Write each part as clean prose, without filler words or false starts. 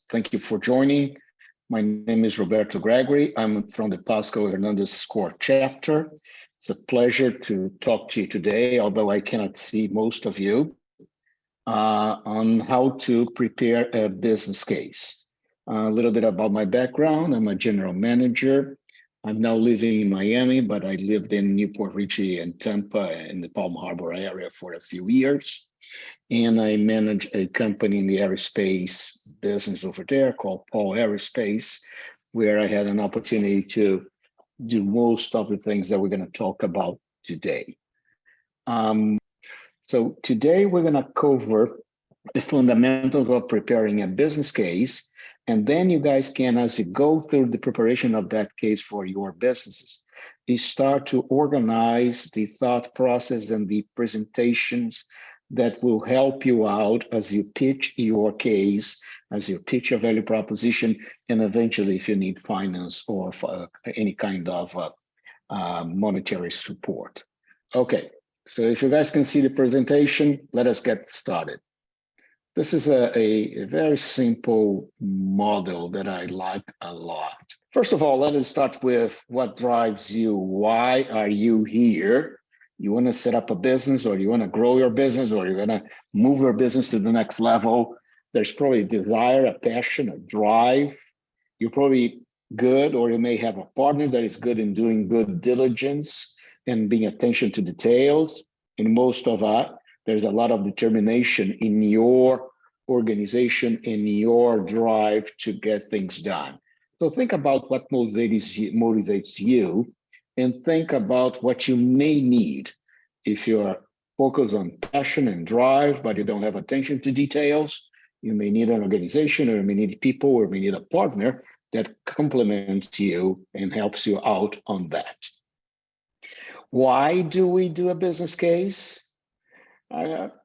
Thank you for joining. My name is Roberto Gregory. I'm from the Pasco Hernandez SCORE chapter. It's a pleasure to talk to you today, although I cannot see most of you, on how to prepare a business case. A little bit about my background. I'm a general manager. I'm now living in Miami, but I lived in Newport Richey and Tampa in the Palm Harbor area for a few years. And I manage a company in the aerospace business over there called Paul Aerospace, where I had an opportunity to do most of the things that we're going to talk about today. So today we're going to cover the fundamentals of preparing a business case. And then you guys can, as you go through the preparation of that case for your businesses, you start to organize the thought process and the presentations that will help you out as you pitch your case, as you pitch your value proposition, and eventually if you need finance or any kind of monetary support. Okay, so if you guys can see the presentation, let us get started. This is a very simple model that I like a lot. First of all, let us start with what drives you. Why are you here? You want to set up a business, or you want to grow your business, or you're going to move your business to the next level. There's probably a desire, a passion, a drive. You're probably good, or you may have a partner that is good in doing good diligence and being attention to details. And most of us, there's a lot of determination in your organization, in your drive to get things done. So think about what motivates you, and think about what you may need. If you're focused on passion and drive, but you don't have attention to details, you may need an organization, or you may need people, or you may need a partner that complements you and helps you out on that. Why do we do a business case?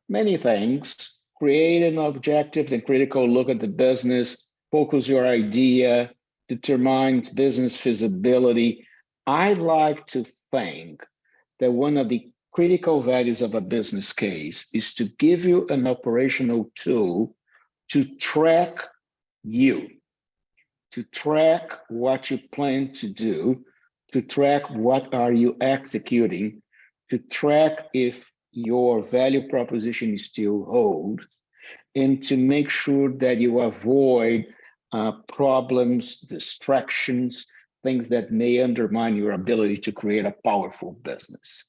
Many things. Create an objective and critical look at the business, focus your idea, determine business feasibility. I like to think that one of the critical values of a business case is to give you an operational tool to track you, to track what you plan to do, to track what are you executing, to track if your value proposition is still hold, and to make sure that you avoid problems, distractions, things that may undermine your ability to create a powerful business.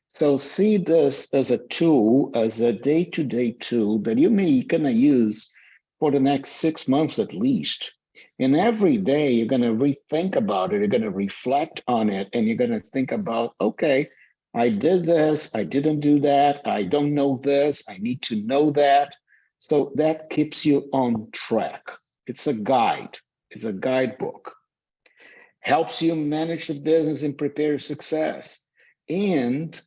So see this as a tool, as a day-to-day tool that you may gonna use for the next 6 months at least. And every day you're gonna rethink about it, you're gonna reflect on it, and you're gonna think about, okay, I did this, I didn't do that, I don't know this, I need to know that. So that keeps you on track. It's a guide, it's a guidebook. Helps you manage the business and prepare success. And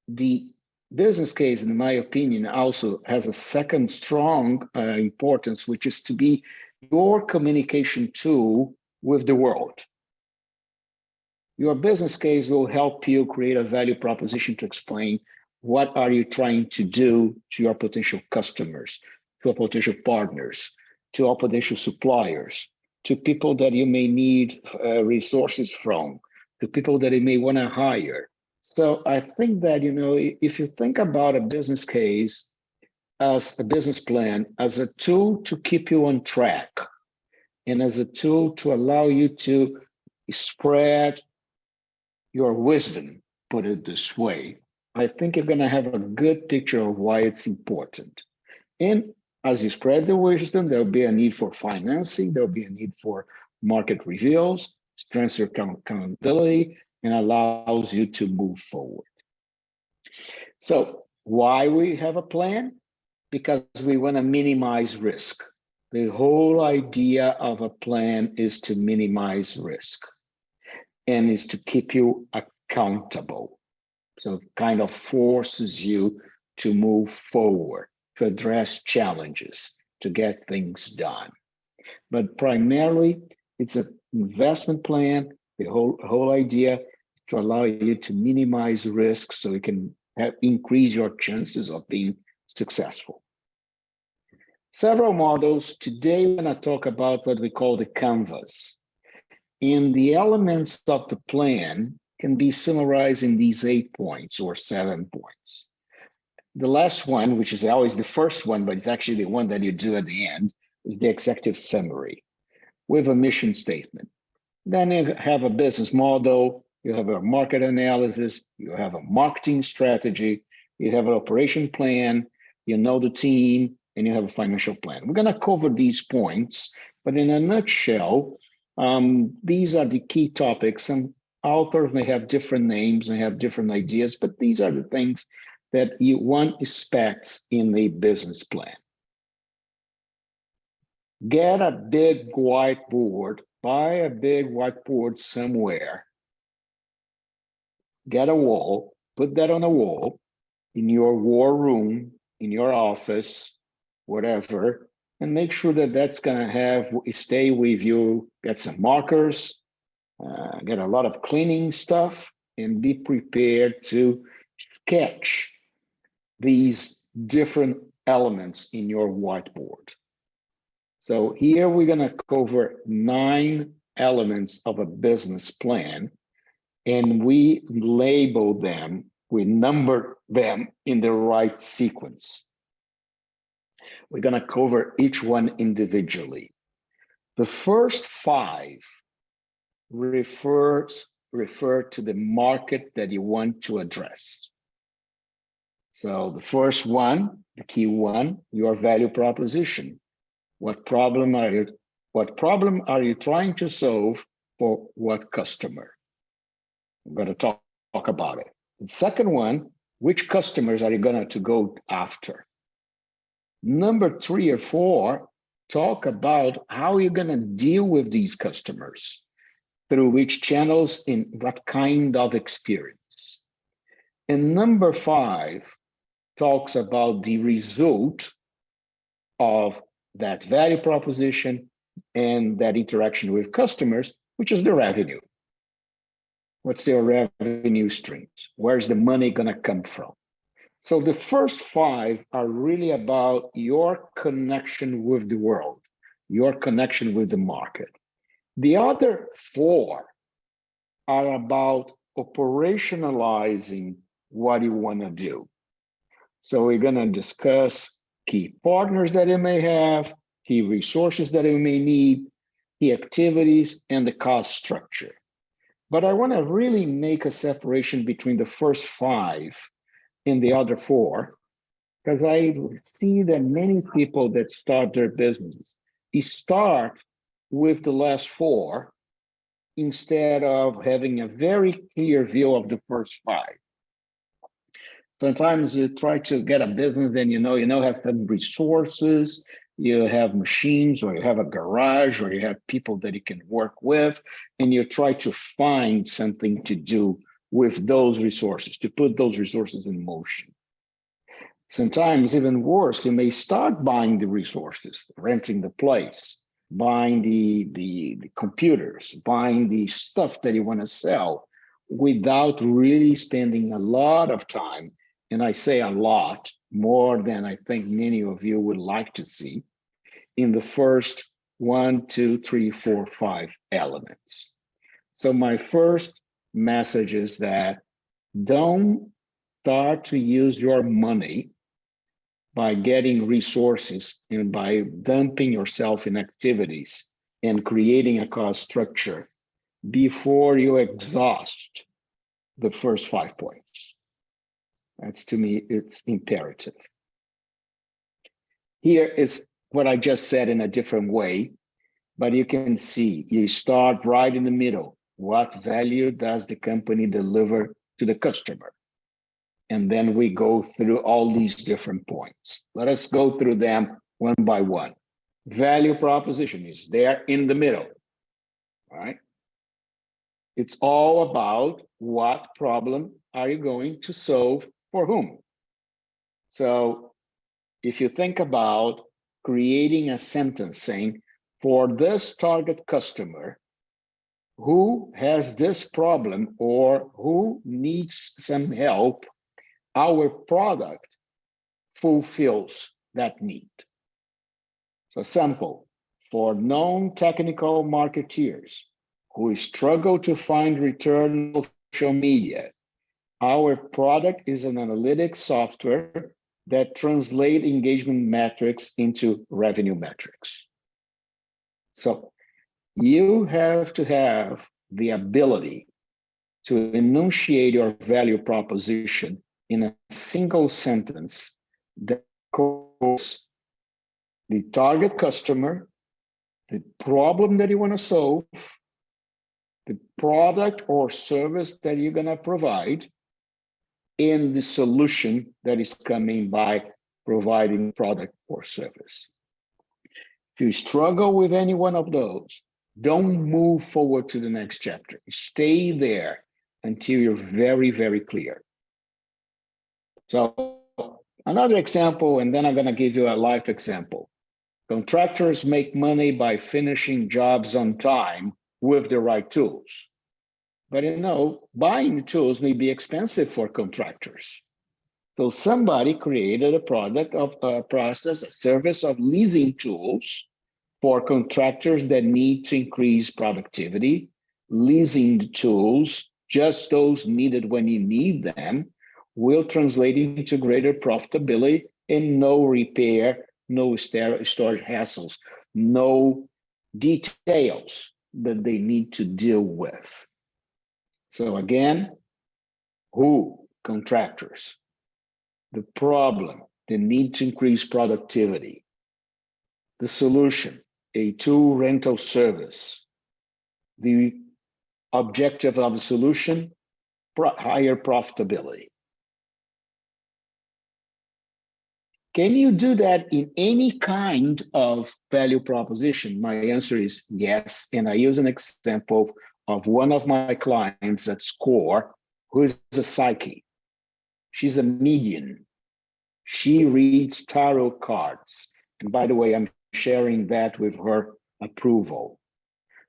the business case, in my opinion, also has a second strong importance, which is to be your communication tool with the world. Your business case will help you create a value proposition to explain what are you trying to do to your potential customers, to your potential partners, to your potential suppliers, to people that you may need resources from, to people that you may want to hire. So I think that, if you think about a business case as a business plan, as a tool to keep you on track, and as a tool to allow you to spread your wisdom, put it this way, I think you're going to have a good picture of why it's important. And as you spread the wisdom, there'll be a need for financing, there'll be a need for market reveals, strengthens your accountability, and allows you to move forward. So why we have a plan? Because we want to minimize risk. The whole idea of a plan is to minimize risk, and is to keep you accountable. So it kind of forces you to move forward, to address challenges, to get things done. But primarily, it's an investment plan. The whole idea is to allow you to minimize risk so you can increase your chances of being successful. Several models. Today, we're going to talk about what we call the canvas. And the elements of the plan can be summarized in these 8 points or 7 points. The last one, which is always the first one, but it's actually the one that you do at the end, is the executive summary with a mission statement. Then you have a business model, you have a market analysis, you have a marketing strategy, you have an operation plan, you know the team, and you have a financial plan. We're going to cover these points, but in a nutshell, these are the key topics. Some authors may have different names and have different ideas, but these are the things that one expects in a business plan. Get a big whiteboard, buy a big whiteboard somewhere, get a wall, put that on a wall in your war room, in your office, whatever, and make sure that that's going to stay with you. Get some markers, get a lot of cleaning stuff, and be prepared to sketch these different elements in your whiteboard. So here we're going to cover 9 elements of a business plan, and we label them, we number them in the right sequence. We're going to cover each one individually. The first 5 refer to the market that you want to address. So the first one, the key one, your value proposition. What problem are you trying to solve for what customer? I'm going to talk about it. The second one, which customers are you going to go after? Number 3 or 4, talk about how you're going to deal with these customers, through which channels, in what kind of experience. And number 5 talks about the result of that value proposition and that interaction with customers, which is the revenue. What's their revenue streams? Where's the money going to come from? So the first 5 are really about your connection with the world, your connection with the market. The other 4 are about operationalizing what you want to do. So we're going to discuss key partners that you may have, key resources that you may need, key activities, and the cost structure. But I want to really make a separation between the first 5 and the other 4, because I see that many people that start their businesses start with the last 4 instead of having a very clear view of the first 5. Sometimes you try to get a business, then you have some resources, you have machines, or you have a garage, or you have people that you can work with, and you try to find something to do with those resources, to put those resources in motion. Sometimes even worse, you may start buying the resources, renting the place, buying the computers, buying the stuff that you want to sell, without really spending a lot of time. And I say a lot, more than I think many of you would like to see, in the first 1, 2, 3, 4, 5 elements. So my first message is that don't start to use your money by getting resources and by dumping yourself in activities and creating a cost structure before you exhaust the first 5 points. That's, to me, it's imperative. Here is what I just said in a different way, but you can see, you start right in the middle. What value does the company deliver to the customer? And then we go through all these different points. Let us go through them one by one. Value proposition is there in the middle, all right? It's all about what problem are you going to solve for whom? So if you think about creating a sentence saying, for this target customer, who has this problem or who needs some help, our product fulfills that need. So sample, for non-technical marketeers who struggle to find return on social media, our product is an analytics software that translates engagement metrics into revenue metrics. So you have to have the ability to enunciate your value proposition in a single sentence that covers the target customer, the problem that you want to solve, the product or service that you're going to provide, and the solution that is coming by providing product or service. If you struggle with any one of those, don't move forward to the next chapter. Stay there until you're very, very clear. So another example, and then I'm going to give you a life example. Contractors make money by finishing jobs on time with the right tools. But you know, buying tools may be expensive for contractors. So somebody created a product of a process, a service of leasing tools for contractors that need to increase productivity, leasing the tools, just those needed when you need them, will translate into greater profitability and no repair, no storage hassles, no details that they need to deal with. So again, who? Contractors. The problem, the need to increase productivity. The solution, a tool rental service. The objective of the solution, higher profitability. Can you do that in any kind of value proposition? My answer is yes. And I use an example of one of my clients at SCORE, who is a psyche. She's a medium. She reads tarot cards. And by the way, I'm sharing that with her approval.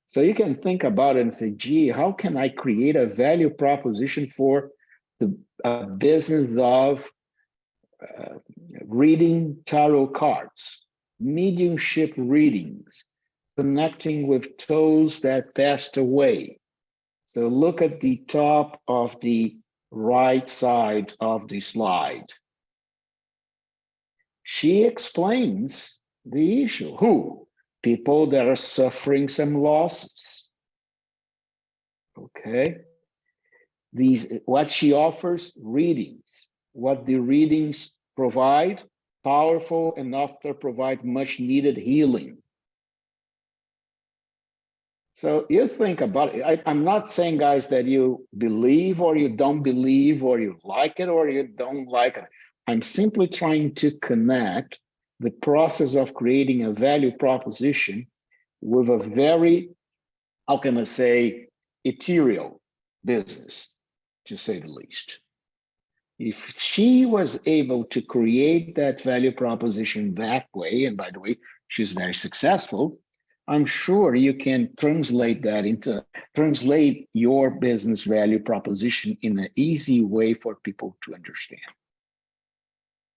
So you can think about it and say, gee, how can I create a value proposition for the business of reading tarot cards, mediumship readings, connecting with those that passed away. So look at the top of the right side of the slide. She explains the issue. Who? People that are suffering some losses. Okay. What she offers, readings. What the readings provide, powerful enough to provide much needed healing. So you think about it. I'm not saying, guys, that you believe or you don't believe or you like it or you don't like it. I'm simply trying to connect the process of creating a value proposition with a very, how can I say, ethereal business, to say the least. If she was able to create that value proposition that way, and by the way, she's very successful, I'm sure you can translate your business value proposition in an easy way for people to understand.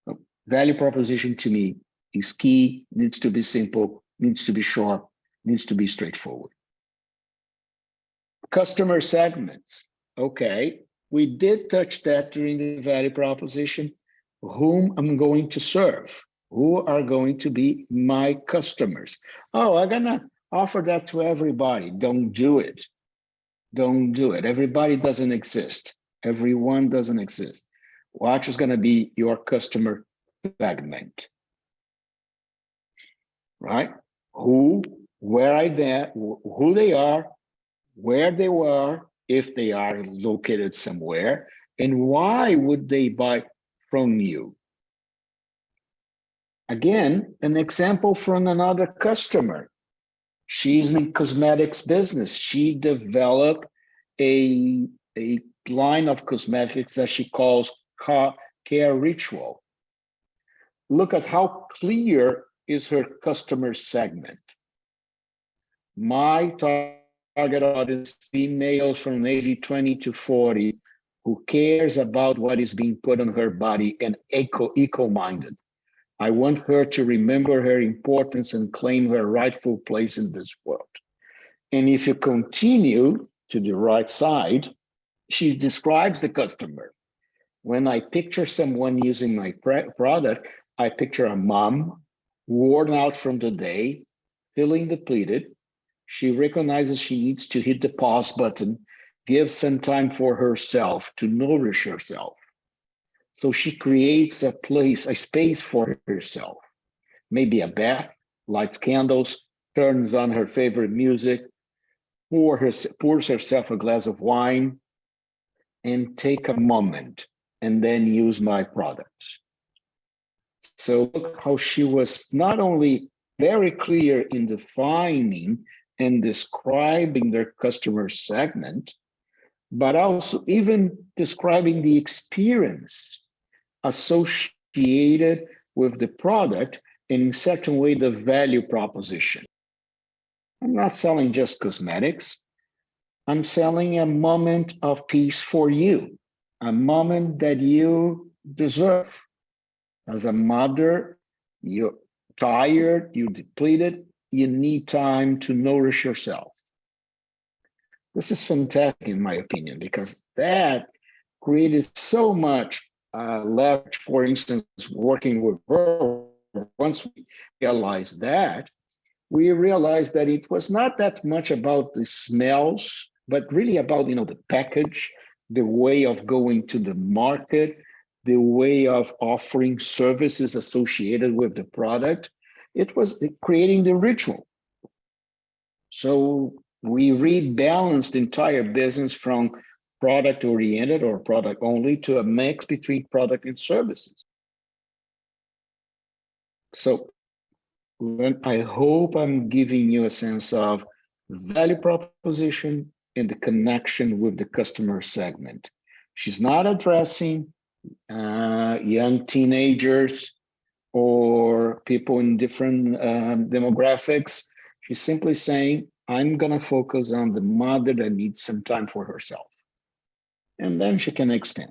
So value proposition to me is key, needs to be simple, needs to be short, needs to be straightforward. Customer segments, okay. We did touch that during the value proposition. Whom I'm going to serve? Who are going to be my customers? Oh, I'm gonna offer that to everybody. Don't do it. Don't do it. Everybody doesn't exist. Everyone doesn't exist. Watch is gonna be your customer segment, right? Who, who they are, where they were, if they are located somewhere, and why would they buy from you? Again, an example from another customer. She's in cosmetics business. She developed a line of cosmetics that she calls Care Ritual. Look at how clear is her customer segment. My target audience, females from age 20 to 40, who cares about what is being put on her body and eco-minded. I want her to remember her importance and claim her rightful place in this world. And if you continue to the right side, she describes the customer. When I picture someone using my product, I picture a mom worn out from the day, feeling depleted. She recognizes she needs to hit the pause button, give some time for herself to nourish herself. So she creates a place, a space for herself, maybe a bath, lights candles, turns on her favorite music, pours herself a glass of wine, and take a moment and then use my products. So look how she was not only very clear in defining and describing their customer segment, but also even describing the experience associated with the product, and in such a way the value proposition. I'm not selling just cosmetics. I'm selling a moment of peace for you, a moment that you deserve. As a mother, you're tired, you're depleted, you need time to nourish yourself. This is fantastic, in my opinion, because that created so much leverage. For instance, working with her, once we realized that, we realized that it was not that much about the smells, but really about the package, the way of going to the market, the way of offering services associated with the product. It was creating the ritual. So we rebalanced the entire business from product oriented or product only to a mix between product and services. So I hope I'm giving you a sense of value proposition and the connection with the customer segment. She's not addressing young teenagers or people in different demographics. She's simply saying, I'm going to focus on the mother that needs some time for herself. And then she can extend.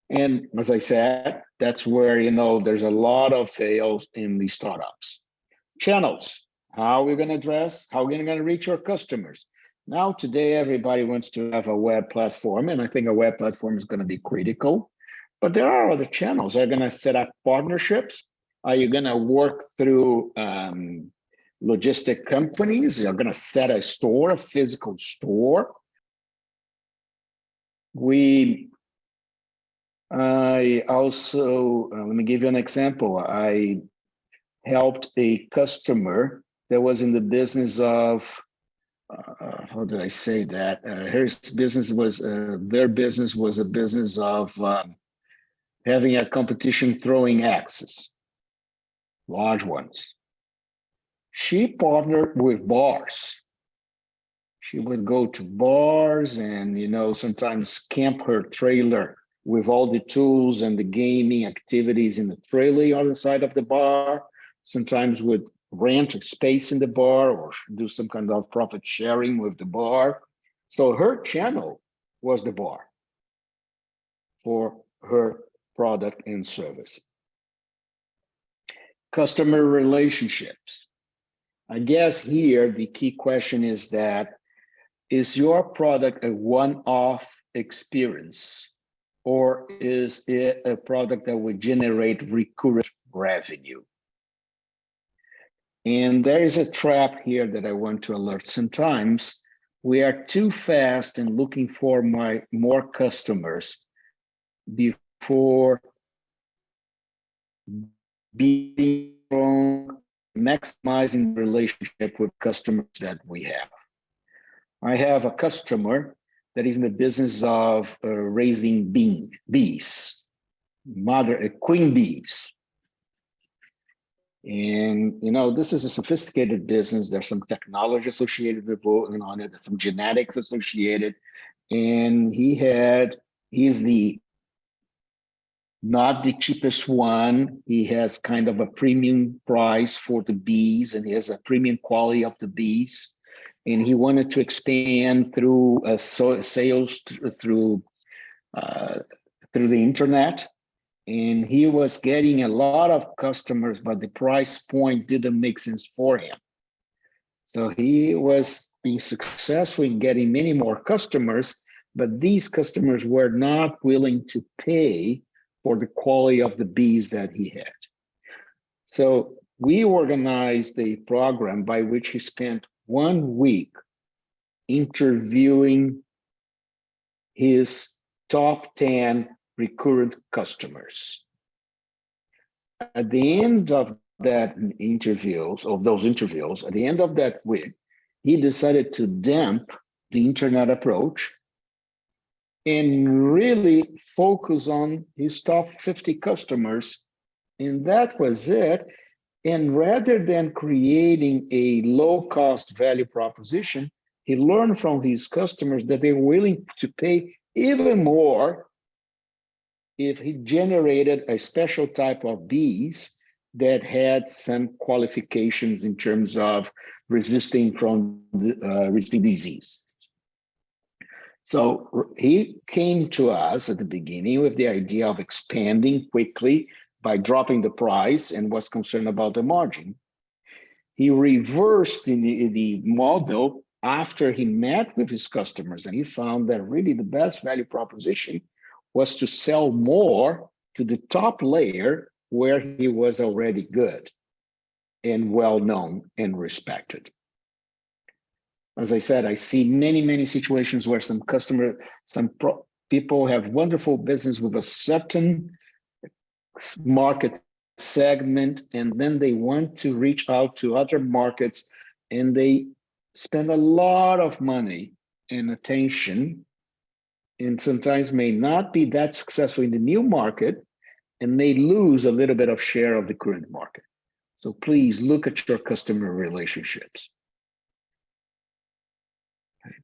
And as I said, that's where, there's a lot of fails in these startups. Channels, how are we going to address, how are we going to reach our customers? Now, today, everybody wants to have a web platform, and I think a web platform is going to be critical. But there are other channels. Are you going to set up partnerships? Are you going to work through logistic companies? You're going to set a store, a physical store. I also, let me give you an example. I helped a customer that was in the business of, how did I say that? Their business was a business of having a competition throwing axes, large ones. She partnered with bars. She would go to bars and, sometimes camp her trailer with all the tools and the gaming activities in the trailer on the side of the bar. Sometimes would rent a space in the bar or do some kind of profit sharing with the bar. So her channel was the bar for her product and service. Customer relationships. I guess here the key question is that, is your product a one-off experience, or is it a product that would generate recurrent revenue? And there is a trap here that I want to alert. Sometimes we are too fast in looking for more customers before being strong, maximizing the relationship with customers that we have. I have a customer that is in the business of raising bees, queen bees. And, this is a sophisticated business. There's some technology associated with it, there's some genetics associated. And he's not the cheapest one. He has kind of a premium price for the bees, and he has a premium quality of the bees. And he wanted to expand through sales through uh, through the internet, and he was getting a lot of customers, but the price point didn't make sense for him. So he was being successful in getting many more customers, but these customers were not willing to pay for the quality of the bees that he had. So we organized a program by which he spent 1 week interviewing his top 10 recurrent customers. At the end of those interviews, at the end of that week, he decided to dump the internet approach and really focus on his top 50 customers. And that was it. And rather than creating a low-cost value proposition, he learned from his customers that they were willing to pay even more if he generated a special type of bees that had some qualifications in terms of resisting disease. So he came to us at the beginning with the idea of expanding quickly by dropping the price and was concerned about the margin. He reversed the model after he met with his customers, and he found that really the best value proposition was to sell more to the top layer where he was already good and well-known and respected. As I said, I see many situations where people have wonderful business with a certain market segment, and then they want to reach out to other markets, and they spend a lot of money and attention, and sometimes may not be that successful in the new market, and may lose a little bit of share of the current market. So please look at your customer relationships. Okay.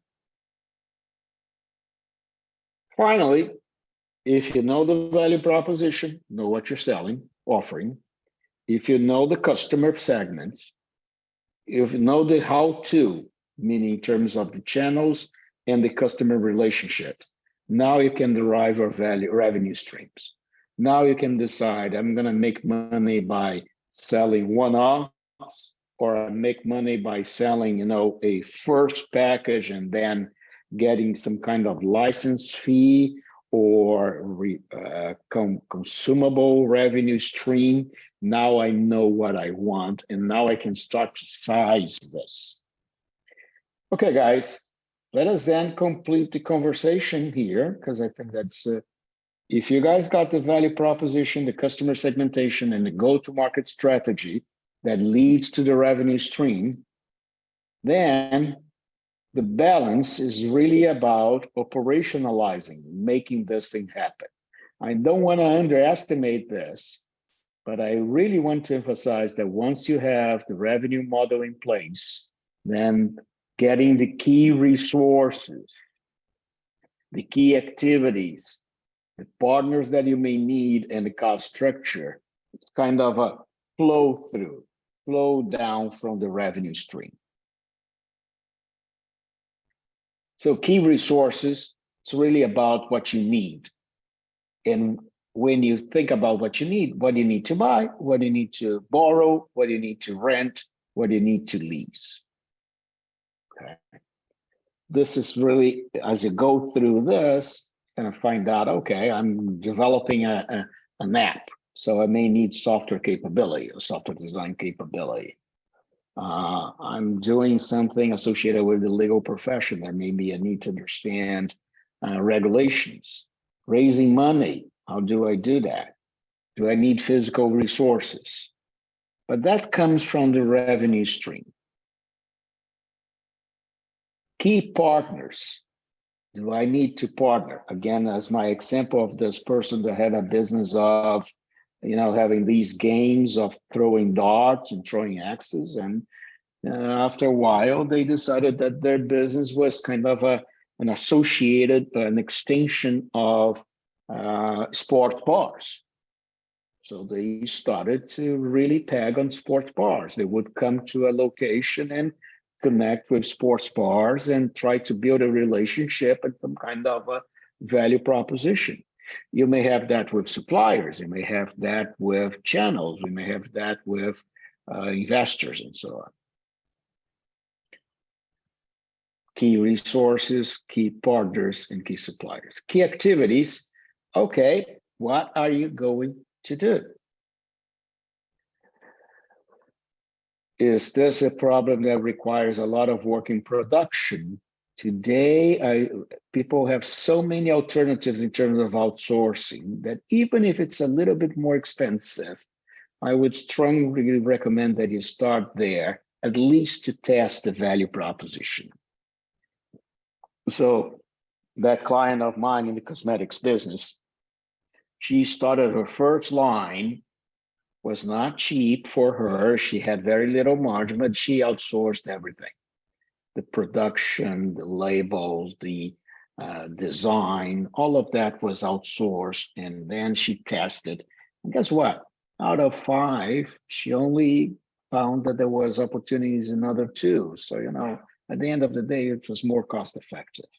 Finally, if you know the value proposition, know what you're selling, offering, if you know the customer segments, if you know the how-to, meaning in terms of the channels and the customer relationships, now you can derive your revenue streams. Now you can decide, I'm going to make money by selling one-offs, or I make money by selling, a first package and then getting some kind of license fee or consumable revenue stream. Now I know what I want, and now I can start to size this. Okay, guys, let us then complete the conversation here, because I think that's, if you guys got the value proposition, the customer segmentation, and the go-to-market strategy that leads to the revenue stream, then the balance is really about operationalizing, making this thing happen. I don't want to underestimate this, but I really want to emphasize that once you have the revenue model in place, then getting the key resources, the key activities, the partners that you may need, and the cost structure, it's kind of a flow down from the revenue stream. So key resources, it's really about what you need. And when you think about what you need to buy, what do you need to borrow, what do you need to rent, what do you need to lease? Okay. This is really, as you go through this, kind of find out, okay, I'm developing an app. So I may need software capability or software design capability. I'm doing something associated with the legal profession. There may be a need to understand regulations. Raising money, how do I do that? Do I need physical resources? But that comes from the revenue stream. Key partners. Do I need to partner? Again, as my example of this person that had a business of having these games of throwing darts and throwing axes. And after a while, they decided that their business was kind of an extension of sports bars. So they started to really tag on sports bars. They would come to a location and connect with sports bars and try to build a relationship and some kind of value proposition. You may have that with suppliers, you may have that with channels, you may have that with investors and so on. Key resources, key partners, and key suppliers. Key activities, okay, what are you going to do? Is this a problem that requires a lot of work in production? Today, people have so many alternatives in terms of outsourcing that even if it's a little bit more expensive, I would strongly recommend that you start there, at least to test the value proposition. So that client of mine in the cosmetics business, she started her first line, was not cheap for her. She had very little margin, but she outsourced everything. The production, the labels, the design, all of that was outsourced. And then she tested. And guess what? Out of 5, she only found that there was opportunities in other 2. So, you know, at the end of the day, it was more cost effective.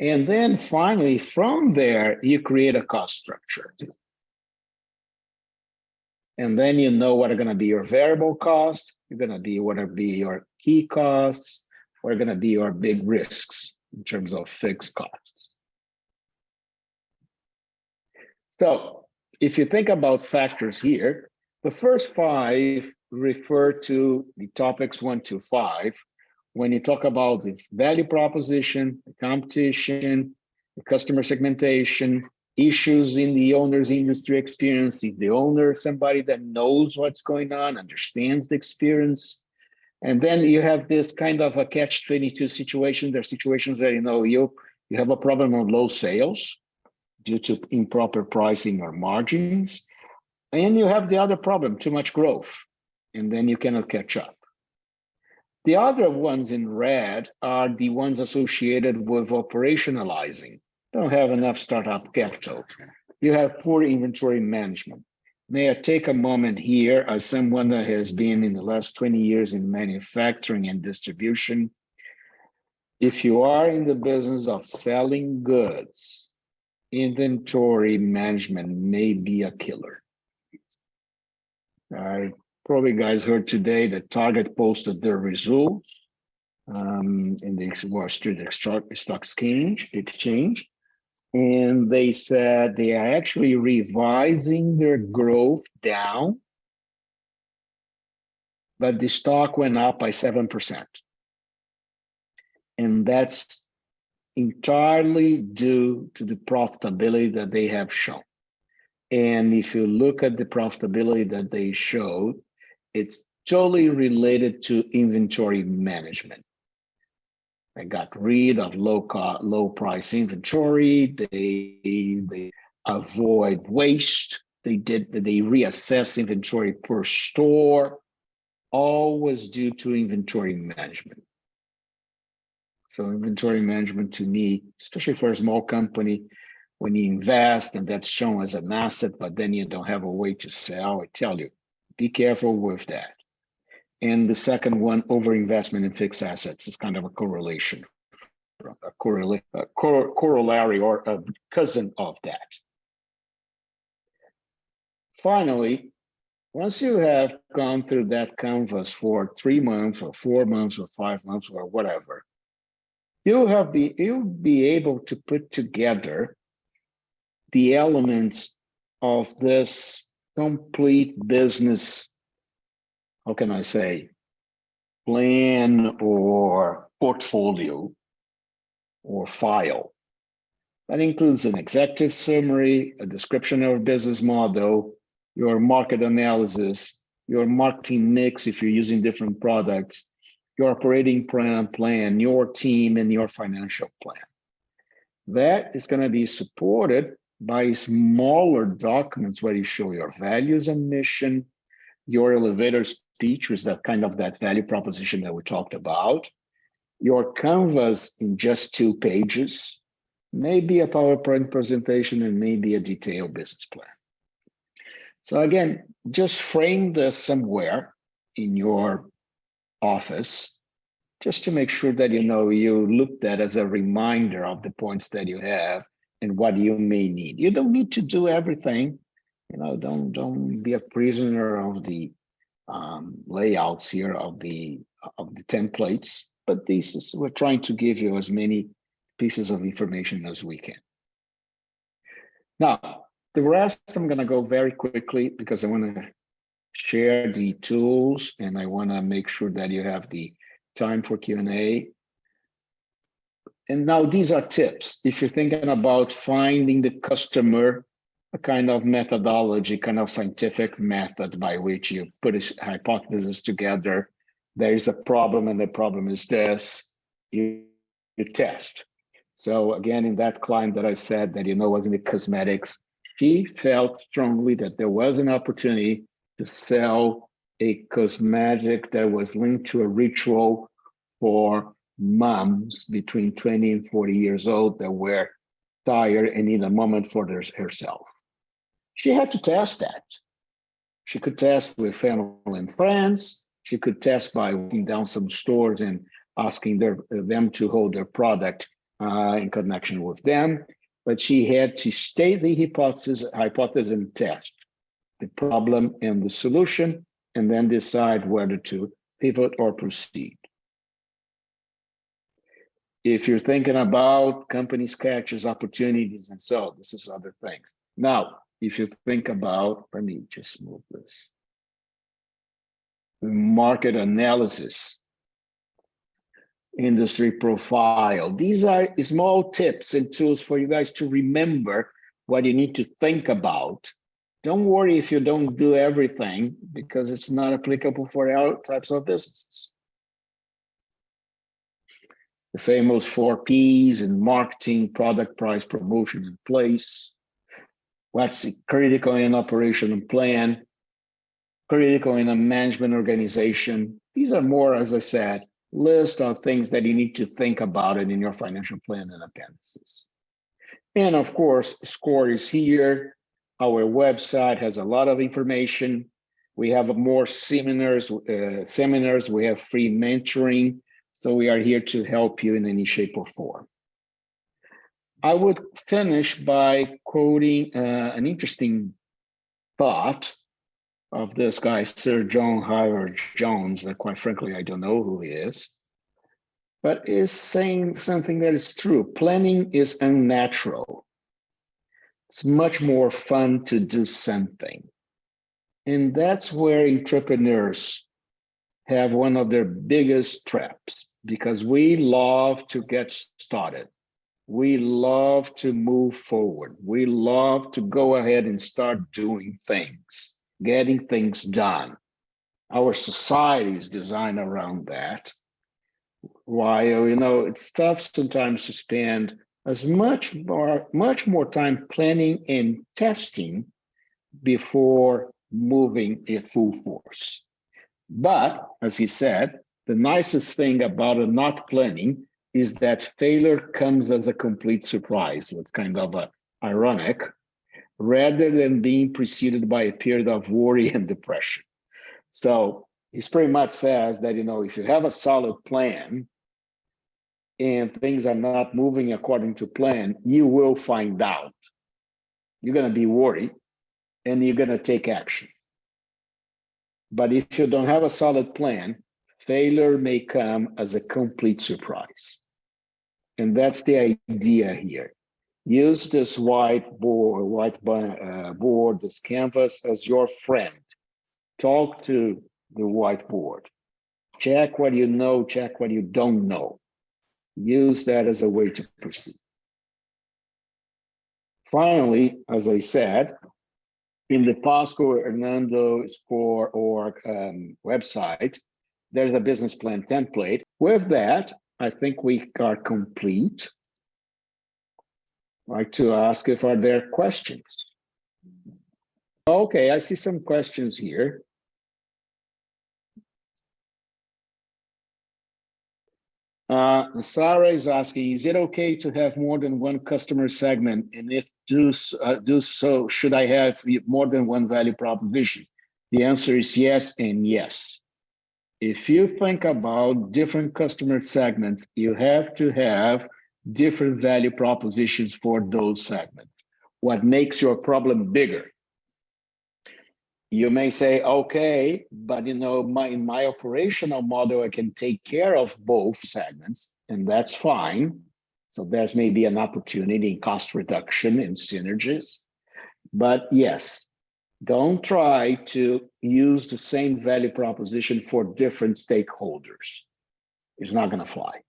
And then finally, from there, you create a cost structure. And then you know what are going to be your variable costs, you're going to be what are be your key costs, what are going to be your big risks in terms of fixed costs. So if you think about factors here, the first 5 refer to the topics 1 to 5. When you talk about the value proposition, the competition, the customer segmentation, issues in the owner's industry experience, if the owner is somebody that knows what's going on, understands the experience. And then you have this kind of a catch-22 situation. There are situations where, you know, you have a problem on low sales due to improper pricing or margins. And you have the other problem, too much growth, and then you cannot catch up. The other ones in red are the ones associated with operationalizing. Don't have enough startup capital. You have poor inventory management. May I take a moment here as someone that has been in the last 20 years in manufacturing and distribution. If you are in the business of selling goods, inventory management may be a killer. Probably guys heard today that Target posted their results in the Wall Street Stock Exchange. And they said they are actually revising their growth down, but the stock went up by 7%. And that's entirely due to the profitability that they have shown. And if you look at the profitability that they showed, it's totally related to inventory management. They got rid of low price inventory. They avoid waste. They reassess inventory per store, always due to inventory management. So inventory management to me, especially for a small company, when you invest and that's shown as an asset, but then you don't have a way to sell, I tell you, be careful with that. And the second one, overinvestment in fixed assets, is kind of a correlation, a corollary or a cousin of that. Finally, once you have gone through that canvas for 3 months or 4 months or 5 months or whatever, you'll be able to put together the elements of this complete business, how can I say, plan or portfolio or file. That includes an executive summary, a description of a business model, your market analysis, your marketing mix if you're using different products, your operating plan, your team, and your financial plan. That is going to be supported by smaller documents where you show your values and mission, your elevator speech, which is that kind of that value proposition that we talked about, your canvas in just 2 pages, maybe a PowerPoint presentation, and maybe a detailed business plan. So again, just frame this somewhere in your office just to make sure that you looked at as a reminder of the points that you have and what you may need. You don't need to do everything. Don't be a prisoner of the layouts here of the templates. But we're trying to give you as many pieces of information as we can. Now, the rest I'm going to go very quickly because I want to share the tools and I want to make sure that you have the time for Q&A. And now these are tips. If you're thinking about finding the customer, a kind of methodology, kind of scientific method by which you put a hypothesis together, there is a problem and the problem is this, you test. So again, in that client that I said that was in the cosmetics, she felt strongly that there was an opportunity to sell a cosmetic that was linked to a ritual for moms between 20 and 40 years old that were tired and need a moment for herself. She had to test that. She could test with family and friends. She could test by walking down some stores and asking them to hold their product in connection with them. But she had to state the hypothesis and test the problem and the solution, and then decide whether to pivot or proceed. If you're thinking about company sketches, opportunities, and so this is other things. Now, if you think about, let me just move this. Market analysis, industry profile. These are small tips and tools for you guys to remember what you need to think about. Don't worry if you don't do everything because it's not applicable for all types of businesses. The famous 4 Ps in marketing: product, price, promotion, and place. What's critical in operation and plan? Critical in a management organization. These are more, as I said, list of things that you need to think about it in your financial plan and appendices. And of course, SCORE is here. Our website has a lot of information. We have more seminars. We have free mentoring. So we are here to help you in any shape or form. I would finish by quoting an interesting thought of this guy, Sir John Howard Jones, that quite frankly, I don't know who he is, but is saying something that is true. Planning is unnatural. It's much more fun to do something. And that's where entrepreneurs have one of their biggest traps, because we love to get started. We love to move forward. We love to go ahead and start doing things, getting things done. Our society is designed around that. While, it's tough sometimes to spend as much more time planning and testing before moving at full force. But as he said, the nicest thing about not planning is that failure comes as a complete surprise. It's kind of ironic, rather than being preceded by a period of worry and depression. So he pretty much says that, if you have a solid plan and things are not moving according to plan, you will find out. You're going to be worried and you're going to take action. But if you don't have a solid plan, failure may come as a complete surprise. And that's the idea here. Use this whiteboard, this canvas as your friend. Talk to the whiteboard. Check what you know, check what you don't know. Use that as a way to proceed. Finally, as I said, in the Pasco Hernando SCORE org website, there's a business plan template. With that, I think we are complete. I'd like to ask if are there questions. Okay, I see some questions here. Sarah is asking, is it okay to have more than one customer segment? And if do so, should I have more than one value proposition? The answer is yes and yes. If you think about different customer segments, you have to have different value propositions for those segments. What makes your problem bigger? You may say, okay, but in my operational model, I can take care of both segments, and that's fine. So there's maybe an opportunity in cost reduction and synergies. But yes, don't try to use the same value proposition for different stakeholders. It's not going to fly.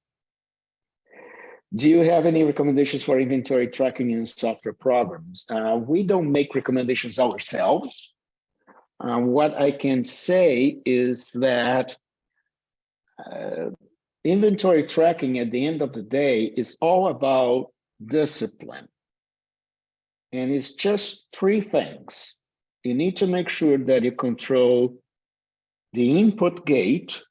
Do you have any recommendations for inventory tracking in software programs? We don't make recommendations ourselves. What I can say is that inventory tracking at the end of the day is all about discipline. And it's just three things. You need to make sure that you control the input gate,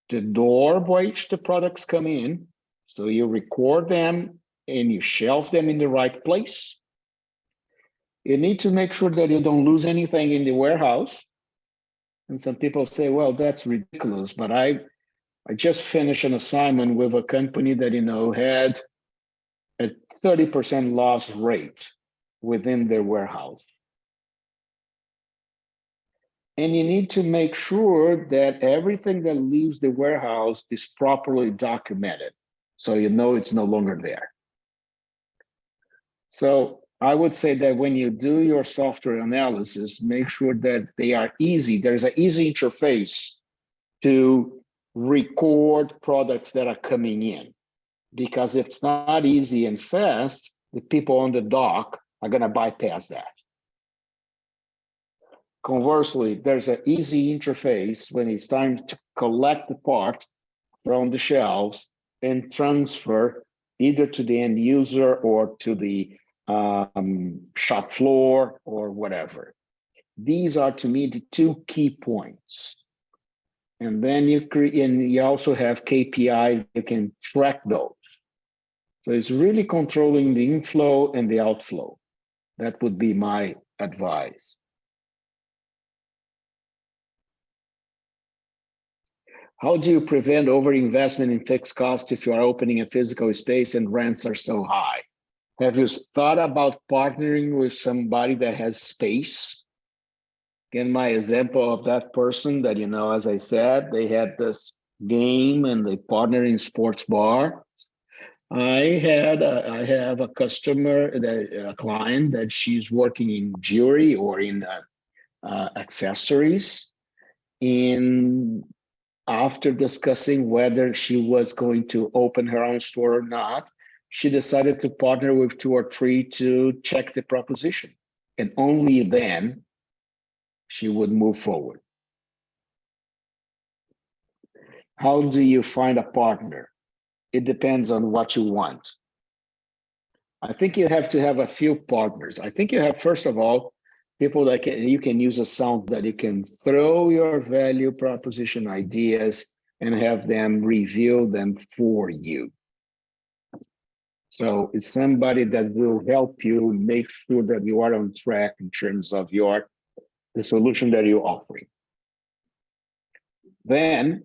the door by which the products come in. So you record them and you shelf them in the right place. You need to make sure that you don't lose anything in the warehouse. And some people say, well, that's ridiculous. But I just finished an assignment with a company that, had a 30% loss rate within their warehouse. And you need to make sure that everything that leaves the warehouse is properly documented, so it's no longer there. So I would say that when you do your software analysis, make sure that they are easy. There's an easy interface to record products that are coming in. Because if it's not easy and fast, the people on the dock are going to bypass that. Conversely, there's an easy interface when it's time to collect the part from the shelves and transfer either to the end user or to the shop floor or whatever. These are, to me, the two key points. And then you also have KPIs, you can track those. So it's really controlling the inflow and the outflow. That would be my advice. How do you prevent overinvestment in fixed costs if you are opening a physical space and rents are so high? Have you thought about partnering with somebody that has space? Again, my example of that person that, as I said, they had this game and they partnered in sports bar. I have a customer, a client that she's working in jewelry or in accessories. And after discussing whether she was going to open her own store or not, she decided to partner with 2 or 3 to check the proposition. And only then she would move forward. How do you find a partner? It depends on what you want. I think you have to have a few partners. I think you have, first of all, people that you can use a sound that you can throw your value proposition ideas and have them review them for you. So it's somebody that will help you make sure that you are on track in terms of the solution that you're offering. Then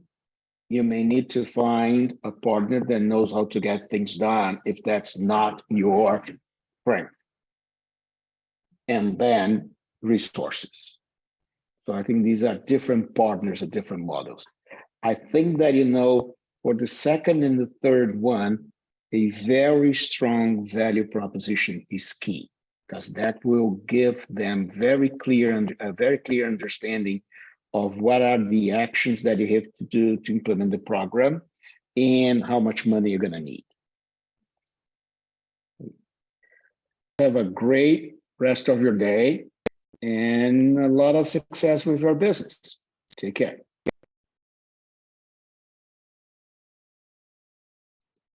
you may need to find a partner that knows how to get things done if that's not your strength. And then resources. So I think these are different partners or different models. I think that, for the second and the third one, a very strong value proposition is key, because that will give them a very clear understanding of what are the actions that you have to do to implement the program and how much money you're going to need. Have a great rest of your day and a lot of success with your business. Take care.